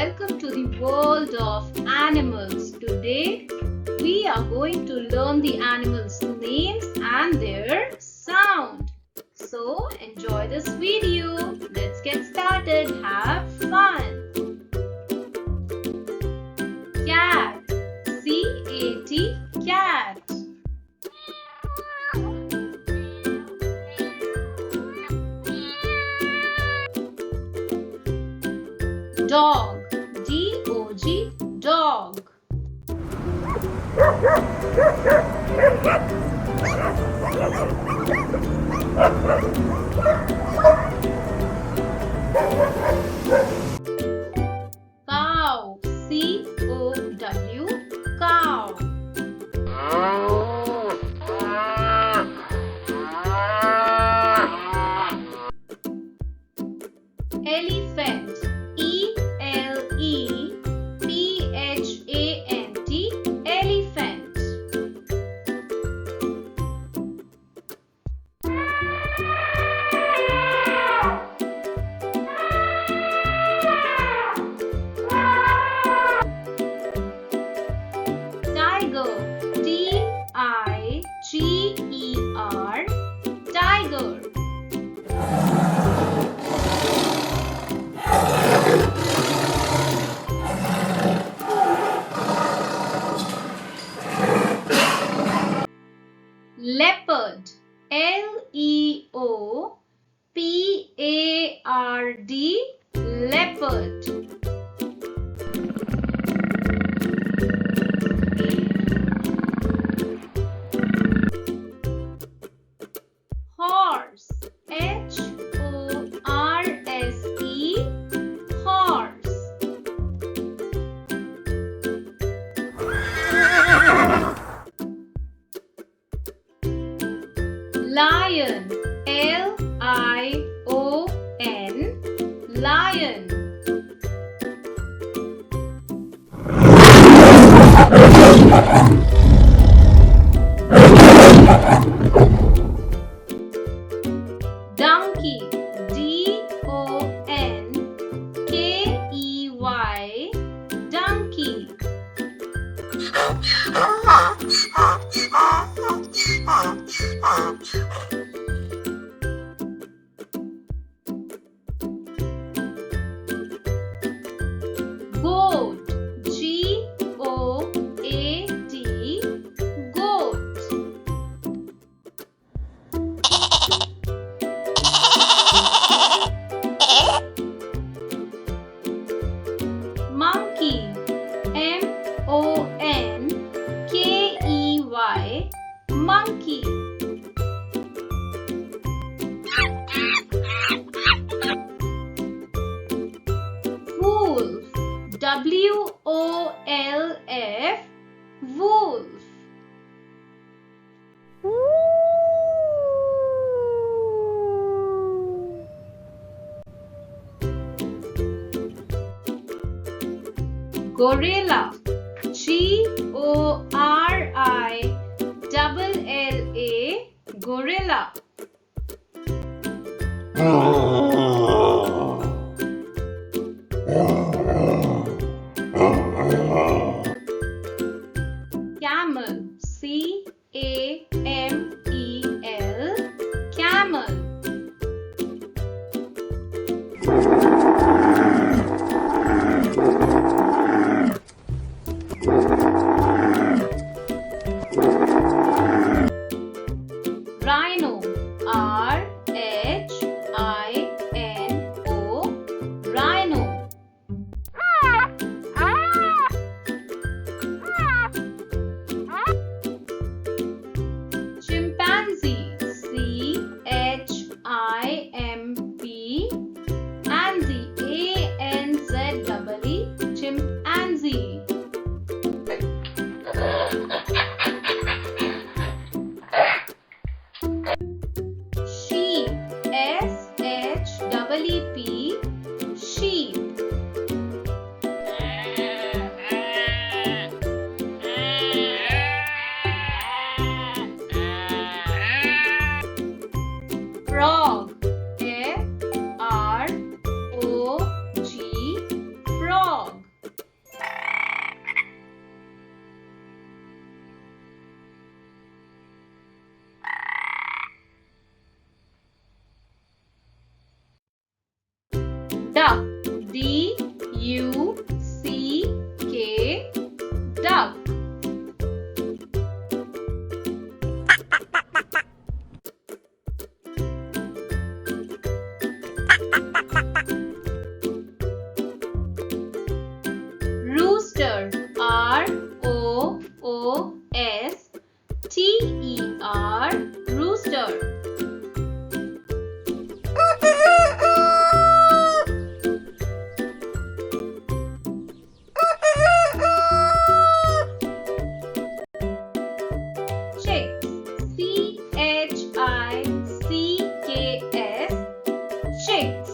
welcome to the world of animals. Today we are going to learn the animals' names and their sound. So enjoy this video. Let's get started. Have fun. Cat. C-A-T. Cat. Dog. D-O-G. Dog. Cow. C-O-W. Cow. Elephant. E-L-E-P-H-A-N-T. Elephant. Tiger. T-I-G-E-R. Tiger. Leopard. L-E-O-P-A-R-D. Leopard. Horse. H-O-R-S-E. Horse. Lion. L-I-O-N. Lion. Donkey. D-O-N-K-E-Y. Donkey. Goat. G-O-A-T. Goat. Monkey. M-O-N-K-E-Y. Monkey. Wolf. W-O-L-F. Wolf. Gorilla. G-O-R-I-L-L-A. Gorilla. Camel. C-A-M-E-L. Camel. Rhino. R-H-I-N-O. D-U-C-K, duck. Rooster, R-O-O-S-T-E-R, rooster. Chicks, C-H-I-C-K-S, chicks.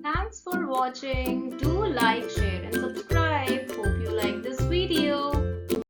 Thanks for watching. Do like, share and subscribe.